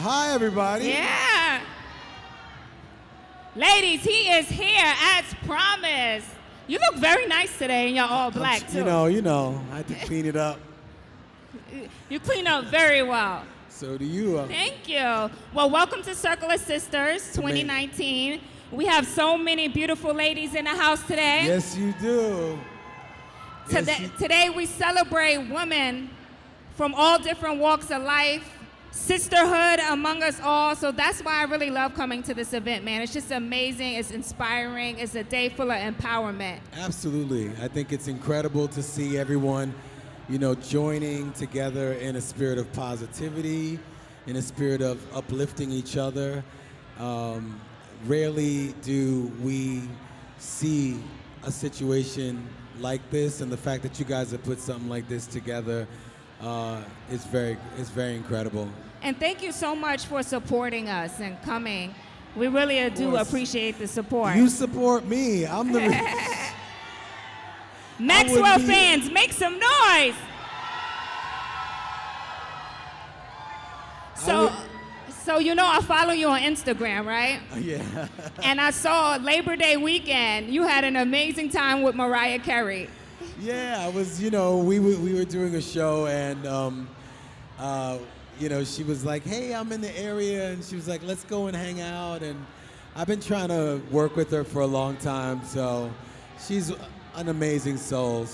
Hi, everybody. Yeah. Ladies, he is here as promised. You look very nice today, and you're all black, too. You know, I had to clean it up. You clean up very well. So do you. Thank you. Well, welcome to Circle of Sisters 2019. We have so many beautiful ladies in the house today. Yes, you do. Today we celebrate women from all different walks of life, sisterhood among us all. So that's why I really love coming to this event, man. It's just amazing. It's inspiring. It's a day full of empowerment. Absolutely. I think it's incredible to see everyone, joining together in a spirit of positivity, in a spirit of uplifting each other. Rarely do we see a situation like this, and the fact that you guys have put something like this together is very incredible. And thank you so much for supporting us and coming. We really do appreciate the support. You support me. I'm the Maxwell fans, make some noise. So I follow you on Instagram, right? Yeah. And I saw Labor Day weekend, you had an amazing time with Mariah Carey. Yeah, I was, we were doing a show, and, she was like, hey, I'm in the area, and she was like, let's go and hang out, and I've been trying to work with her for a long time, so she's an amazing soul.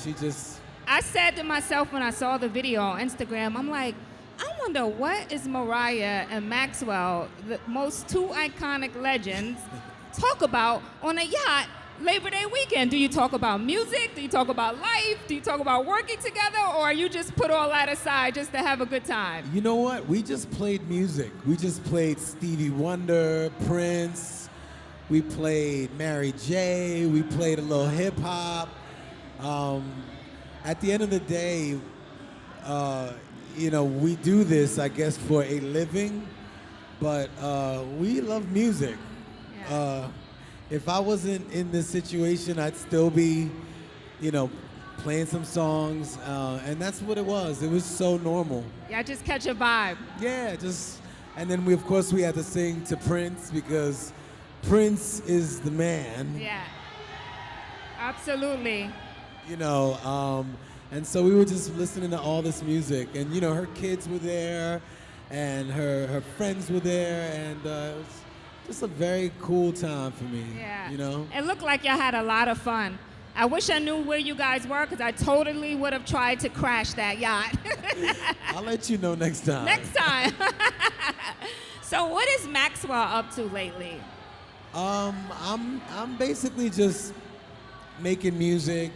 I said to myself when I saw the video on Instagram, I'm like, I wonder what is Mariah and Maxwell, the most two iconic legends, talk about on a yacht Labor Day weekend. Do you talk about music? Do you talk about life? Do you talk about working together? Or you just put all that aside just to have a good time? You know what? We just played music. We just played Stevie Wonder, Prince. We played Mary J. We played a little hip hop. At the end of the day, we do this, I guess, for a living, but we love music. Yeah. If I wasn't in this situation, I'd still be, playing some songs, and that's what it was. It was so normal. Yeah, just catch a vibe. Yeah, and then we had to sing to Prince, because Prince is the man. Yeah, absolutely. And so we were just listening to all this music, and her kids were there, and her friends were there, and it was just a very cool time for me. Yeah. It looked like y'all had a lot of fun. I wish I knew where you guys were, because I totally would have tried to crash that yacht. I'll let you know next time. Next time. So what is Maxwell up to lately? I'm basically just making music,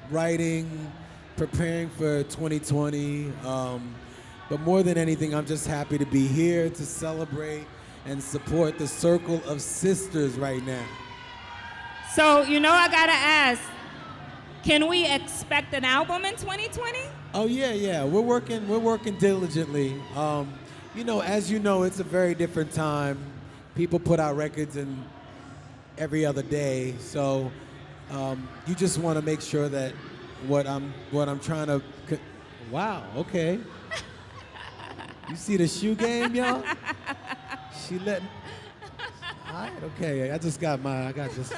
writing, preparing for 2020. But more than anything, I'm just happy to be here to celebrate and support the Circle of Sisters right now. So, I gotta ask, can we expect an album in 2020? Oh yeah. We're working diligently. As you know, it's a very different time. People put out records in every other day, so you just want to make sure that what I'm trying to. Wow. Okay. You see the shoe game, y'all? She letting. All right. Okay. I got just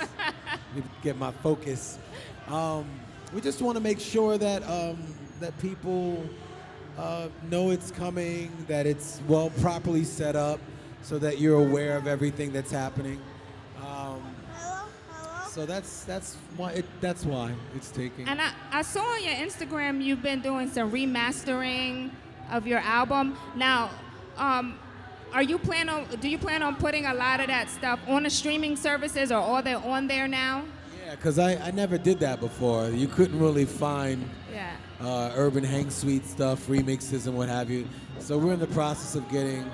get my focus. We just want to make sure that that people know it's coming, that it's properly set up, so that you're aware of everything that's happening. So that's why it's taking. And I saw on your Instagram you've been doing some remastering of your album. Now, do you plan on putting a lot of that stuff on the streaming services, or are they on there now? Yeah, because I never did that before. You couldn't really find urban hang suite stuff, remixes, and what have you. So we're in the process of getting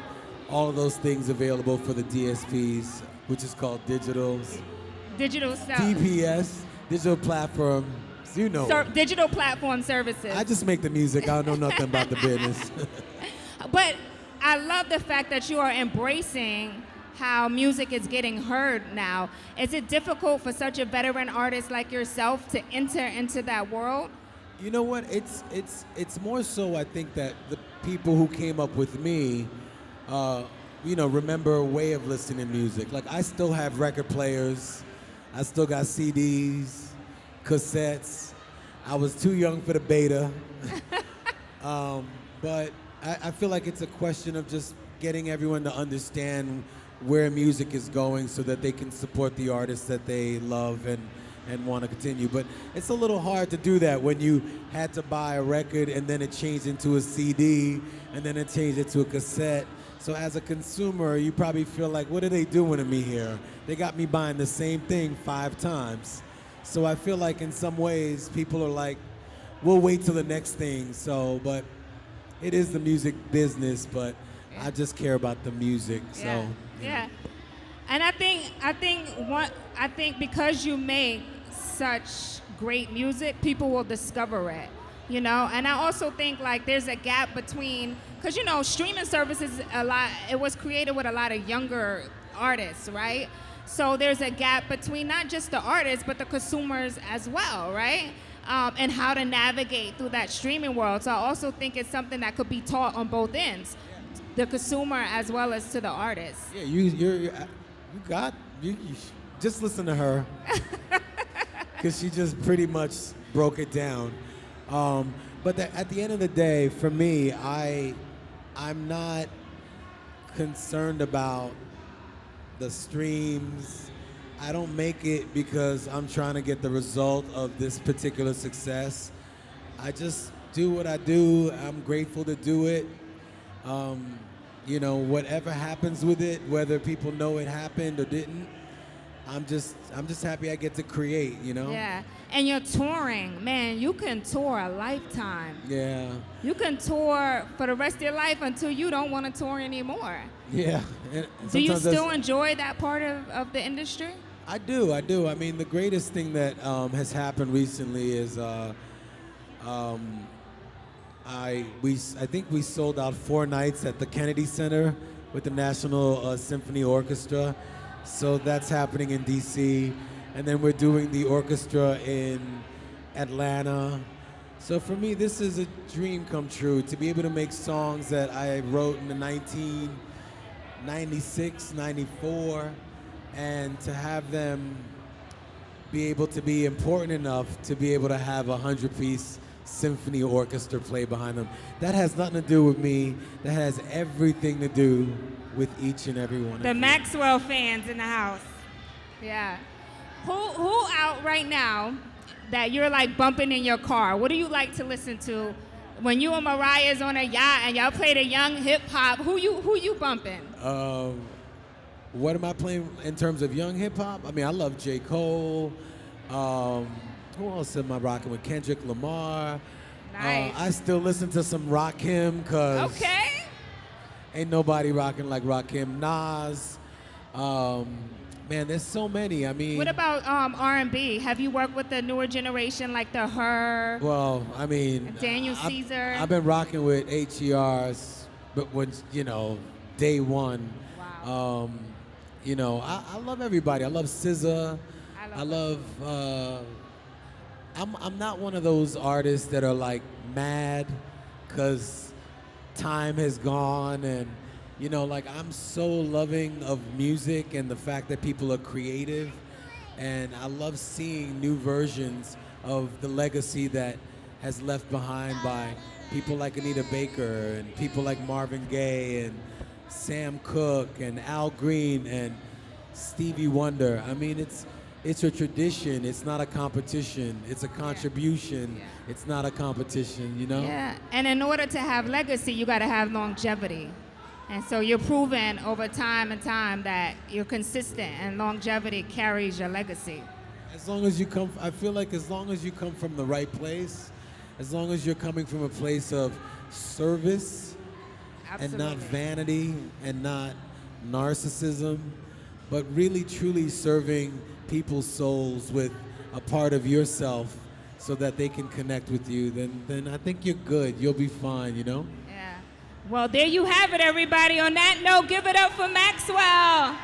all of those things available for the DSPs, which is called digital stuff. DPS, digital platform. Digital platform services. I just make the music. I don't know nothing about the business. But I love the fact that you are embracing how music is getting heard now. Is it difficult for such a veteran artist like yourself to enter into that world? You know what? It's more so, I think, that the people who came up with me remember a way of listening to music. Like I still have record players, I still got CDs, cassettes. I was too young for the beta, but I feel like it's a question of just getting everyone to understand where music is going so that they can support the artists that they love and want to continue. But it's a little hard to do that when you had to buy a record and then it changed into a CD and then it changed into a cassette. So as a consumer, you probably feel like, what are they doing to me here? They got me buying the same thing 5 times. So I feel like in some ways, people are like, we'll wait till the next thing. So, but it is the music business, but I just care about the music. So, Yeah. Yeah. And I think because you make such great music, people will discover it, And I also think like there's a gap between, because streaming services it was created with a lot of younger artists, right? So there's a gap between not just the artists but the consumers as well, right? And how to navigate through that streaming world. So I also think it's something that could be taught on both ends, the consumer as well as to the artist. Yeah, you just listen to her, because she just pretty much broke it down. But at the end of the day, for me, I'm not concerned about the streams. I don't make it because I'm trying to get the result of this particular success. I just do what I do. I'm grateful to do it. Whatever happens with it, whether people know it happened or didn't, I'm just happy I get to create, Yeah, and you're touring, man. You can tour a lifetime. Yeah. You can tour for the rest of your life until you don't want to tour anymore. Yeah. And do you sometimes still enjoy that part of the industry? I do. I mean, the greatest thing that has happened recently is I think we sold out 4 nights at the Kennedy Center with the National Symphony Orchestra. So that's happening in DC. And then we're doing the orchestra in Atlanta. So for me, this is a dream come true, to be able to make songs that I wrote in the 1996, 94, and to have them be able to be important enough to be able to have a 100-piece symphony orchestra play behind them. That has nothing to do with me. That has everything to do with each and every one of you. The Maxwell fans in the house. Yeah. Who out right now that you're like bumping in your car? What do you like to listen to when you and Mariah's on a yacht and y'all play the young hip hop? Who you bumping? What am I playing in terms of young hip hop? I mean, I love J. Cole. Who else am I rocking with? Kendrick Lamar. Nice. I still listen to some Rakim, cause ain't nobody rocking like Rakim. Nas. Man, there's so many. I mean. What about R&B? Have you worked with the newer generation like the Her? Well, I mean. Daniel Caesar. I've been rocking with HERs, but when day one. Wow. I love everybody. I love SZA. I love. I'm not one of those artists that are like mad because time has gone, and I'm so loving of music and the fact that people are creative, and I love seeing new versions of the legacy that has left behind by people like Anita Baker and people like Marvin Gaye and Sam Cooke and Al Green and Stevie Wonder. I mean, it's a tradition. It's not a competition. It's a contribution. Yeah. It's not a competition, Yeah, and in order to have legacy, you got to have longevity. And so you're proven over time and time that you're consistent, and longevity carries your legacy. As long as you I feel like as long as you come from the right place, as long as you're coming from a place of service, Absolutely. and not vanity and not narcissism, but really truly serving people's souls with a part of yourself so that they can connect with you, then I think you're good. You'll be fine, Yeah. Well, there you have it, everybody. On that note, give it up for Maxwell.